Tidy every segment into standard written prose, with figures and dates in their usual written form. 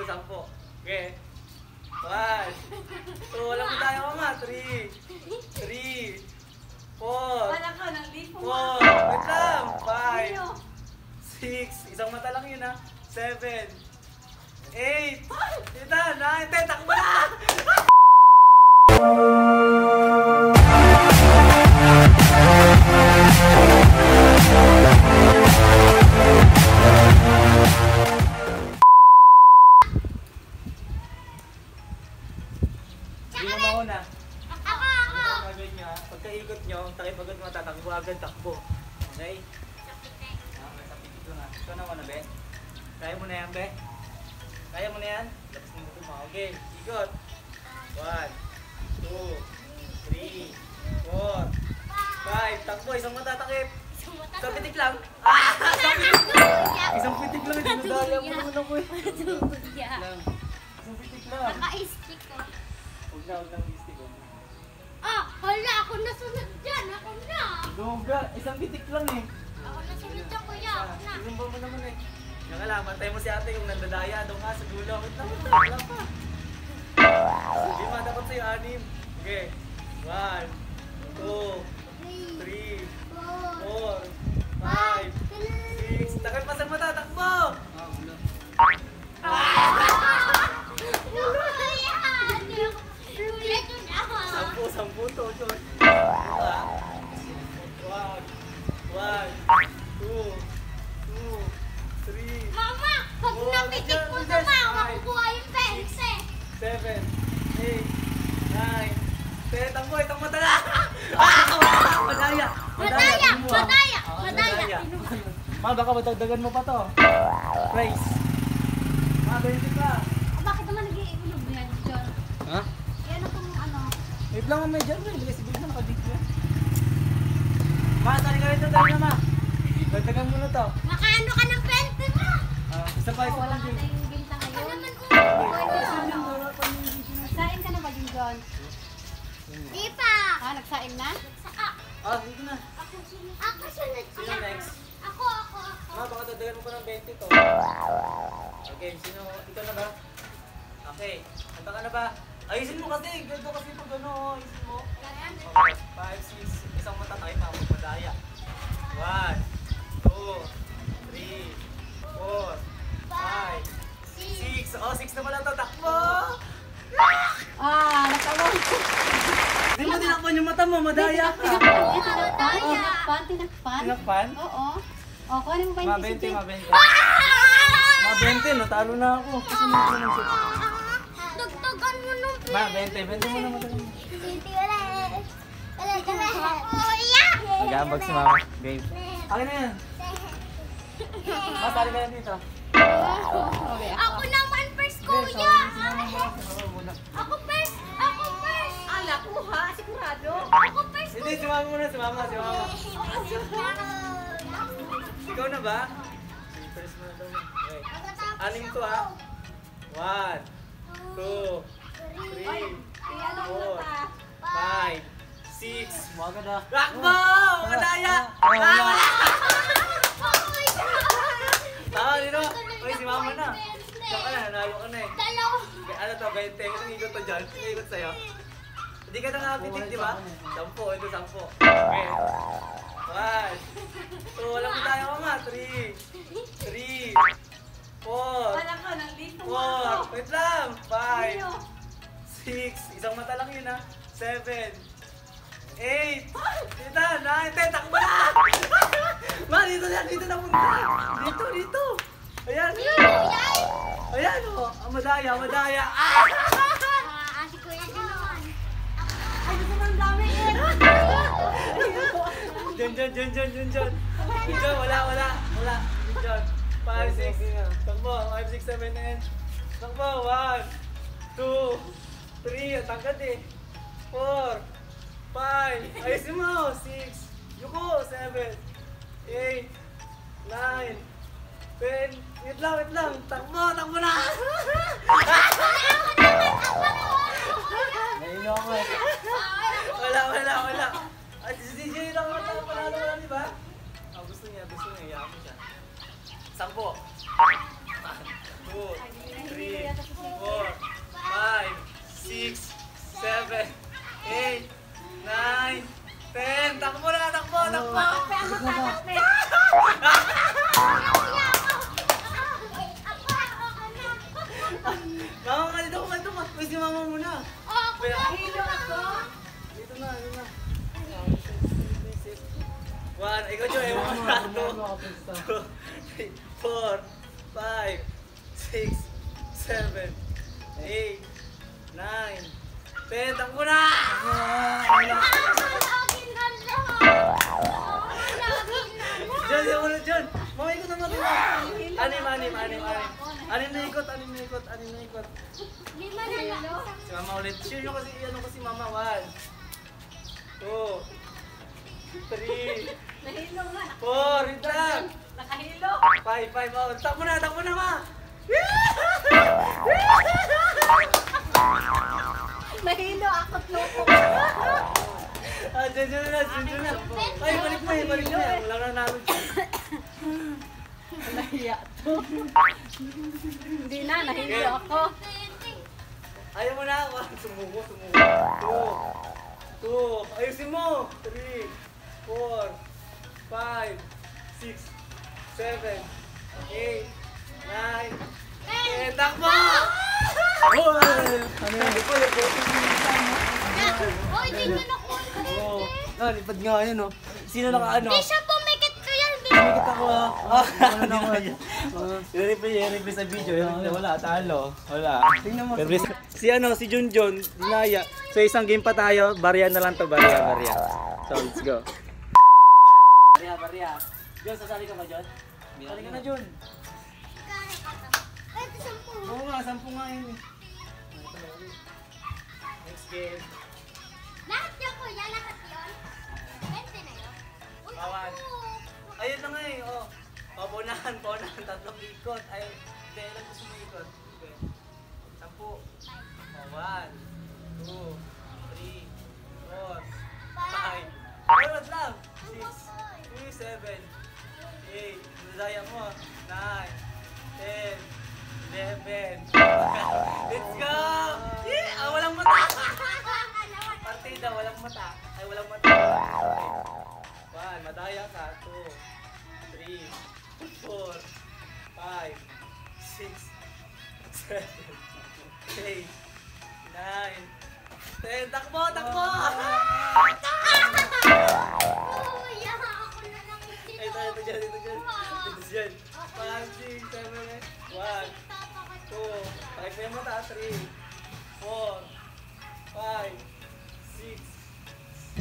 10. Okay. 1, 2, walang tayo ka nga. 3, 4, 4, wait lang. 5, 6, isang mata lang yun ha. 7, 8, 9, 10, takbo na! Hindi na mauna. Pagkaikot nyo, takipagod mo, tatakbo agad, takbo. Okay? Okay, tapitik lang ha. Ikaw naman na, be. Kaya mo na yan, be. Kaya mo na yan? Tapos na mo. Okay, ikot. 1, 2, 3, 4, 5. Takbo, isang mata, takip. Isang pitik lang. Isang pitik lang. Dinudaya mo naman ako eh. Isang pitik lang. Naka-stick ko. Huwag na i-stick ko. Hala, ako nasunod dyan. Ako na. Duga, isang pitik lang eh. Ako nasunod dyan, kuya. Ako na. Sinumba mo naman eh. Nga lang, bantay mo si ate kung nandadaya doon ka sa gulo. Wala pa. Lima dapat sa'yo, 6. Okay. 1, 2, 3, 4, 5, 6. Takal pa sa mata, takbo! Sampu to, John. 1, 2, 3, Mama, pag napitik mo sa mama, kukuha yung pense. 7, 8, 9, 10. Takbo, itang mata na! Madaya! Madaya! Ma, baka matagdagan mo pa to. Price. Ma, 20 pa. Bakit naman nag-iiulog yan, John? Ha? Yan akong ano. Wait lang may dyan. Bilis na nakadito yan. Ma, tali ka rin ito. Tali na, ma. Dagdagan mo na to. Makaano ka ng pense mo? Isa pa, isa Wala pa. ka tayong binta ngayon. Nagsaing ka na ba, John? Di pa. Nagsaing na? Dito na. Ako sunod. Sino next? Ako. Ma, baka dagdagan mo pa ng 20 to. Okay, sino? Ikaw na ba? Okay. Handa ka na ba? Ayusin mo kasi. Ganito kasi pag ano. Ayusin mo. Okay. 5, 6. Isang mata tayo pa. Madaya. 1, 2, 3, 4, 5, 6. Oh, 6 na pala to. Takbo! Nakawag. Di mo tinakpan yung mata mo. Madaya ka. Tinakpan. Tinakpan? Oo. O, kuhanin mo pa yung Ma, 20, ma, 20. Ma, 20. Natalo na ako. Kasi mo ko ng 6. Dagdagan mo nung Ma, 20 mo na madali. Mag-aambag si mama. Game. Akin na yan. Ma, sali ka yan dito. Ako naman first, kuya. Ako first. Nakuha, sigurado. Ako first. Hindi, si mama muna, si mama. Ikaw na ba? First mo na daw. Okay. Anim to ha. 1, 2, 3, 4, 5, 6. Mga na. Rakbo! Madaya! Wala! Dito. Uy, si mama na. Diyan ka na, nanalo ka na eh. Dalawa. Okay, ano to, 20. Anong ikot to dyan? Anong ikot sa'yo? Hindi ka nakapitik, di ba? 10, ito 10. Okay. 1, 2, walang tayo ka nga. 3, 4, Wala ka, nandito 4, wait lang. 5, 6, isang mata lang yun ha. 7, 8, 9, 10, takbo na! Ma, dito na punta. Dito. Ayan. Ayan o. Madaya. Si kuya din naman. Ay, gusto mo ang dami eh. Diyan. Diyan, wala. Diyan. 5, 6. Takbo. 5, 6, 7, 8. Takbo. 1, 2, 3. Ang tangkad eh. 4, 5. Ayusin mo. 6. Yuko. 7, 8, 9, 10. Wait lang. Takbo na. Naino ako eh. Wala. At si DJ lang ako panalo na, di ba? Gusto niya, iyakan mo siya. 10. 1, 2, 3, Uy, si mama muna. Ako na. Nahilo ako. Dito na. 1, ikaw Joy, ewan mo na. 2, 3, 4, 5, 6, 7, 8, 9, 10. Takbo na! John, yung muna John. Mama, ikot naman ito. Anim na ikot. Lima na lang. Si mama ulit. Share nyo kasi, ano kasi mama. 1, 2, 3, Nahilo nga. 4, wait lang. Nakahilo. 5, oh. Takbo na, ma. Nahilo ako't loko. Dyan na. Ay, balik mo. Wala na namin. Nahiya to. Hindi na, nahilo ako. Ayaw mo na ako. Sumuko. 2. Ayusin mo. 3, 4, 5, 6, 7, 8, 9, 10. Takbo! Ano yan? Hoy, dito na ko. Lipad nga yun, oh. Sino naka-ano? Di siya pumikit ko yan. Pumikit ako, ah. Ano na ako yan? I-replay sa video. Wala, talo. Wala. Tingnan mo. Si Junjun, dinaya. So isang game pa tayo. Barya na lang to, barya. So let's go. Barya. Jun, sasali ka ba, Jun? Sasali ka na, Jun. Ito 10. Oo nga, 10 nga yun. Next game. Lahat niya ko yan, lahat yun. 20 na yun. Uy, Bawal. ako. Ayun na nga eh, oh. Paunahan, 3 ikot. Ayun, hindi, ilan gusto mo ikot? Okay. 10. Oh, 1, 2, 3, 4, 5. Ayun lang. 6, 7, 8. Nadaya mo. 9, 10, 11. Let's go! Yeah! Walang mata! Partida, walang mata. Ay, walang mata. 1, madaya ka. 2, 3, 4, 5, 6, 7, 8, 9, 10. Takbo! Kuya, ako na lang yung Ito dyan. 5, 6, 7, 8. 1, 2, 5 na yung mata. 3, 4, 5, 6,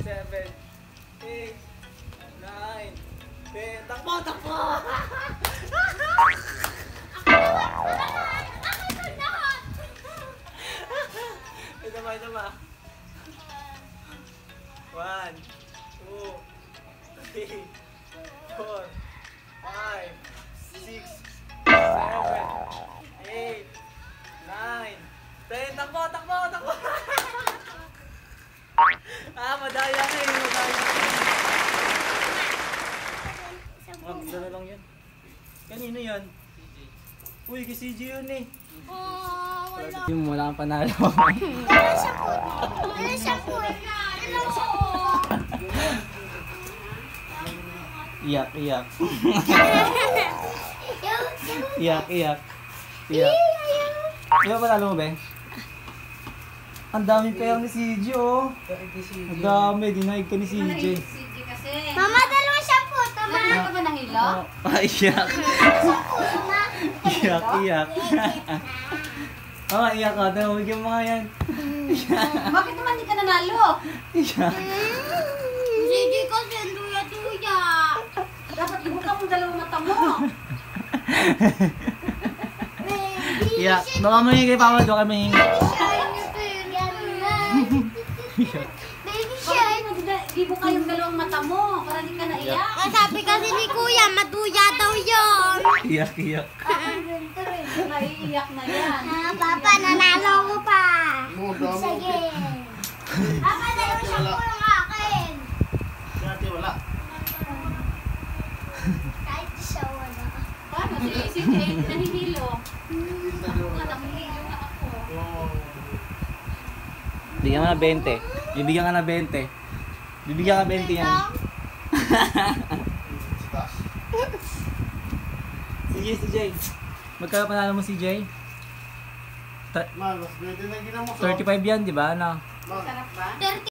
7, 8, 9, 10. Takbo! Ito ba? 1, 2, 3, 4, 5, 6, 7, 8, 9, 10. Takbo! Madaya na eh. Dala lang yan. Kanino yan? Uy, kay CJ yun eh. wala. Yung wala kang panalo. Wala siya po. Iyak. Ayaw. Di ba panalo mo, be? Ang daming pera ni CJ, oh. Ang dami, dinaig ka ni CJ. CJ kasi. Mama, dalawa siya po. Tama. Ano ka ba nahilo? Iyak. Iyak. Iyak ka. Bigyan mo nga yan. Bakit naman hindi ka nanalo? Iyak. Sige kasi ang duya-duya. Dapat ibuka mo dalawang mata mo. Iyak. Baka mo hingay pa doon kami hingay. Baby Bakit shark. mo ibuka yung dalawang mata mo para di ka naiyak? Ang sabi kasi ni Kuya, maduya daw yun. Iyak. Naiiyak na yan. Papa, nanalo ko pa. Sige. Papa, dalawa siya po yung akin. Dati wala. Kahit siya wala. Paano? Si Jane nahihilo. Ako nga, nahihilo na ako. Bigyan ka na 20. Bibigyan ka na 20. Bibigyan ka 20 yan. CJ. Magkano panalo mo CJ? 3 Mal, mas pwede na ginamok. 35 yan, di ba? Ano? Mal. Sarap ba? 30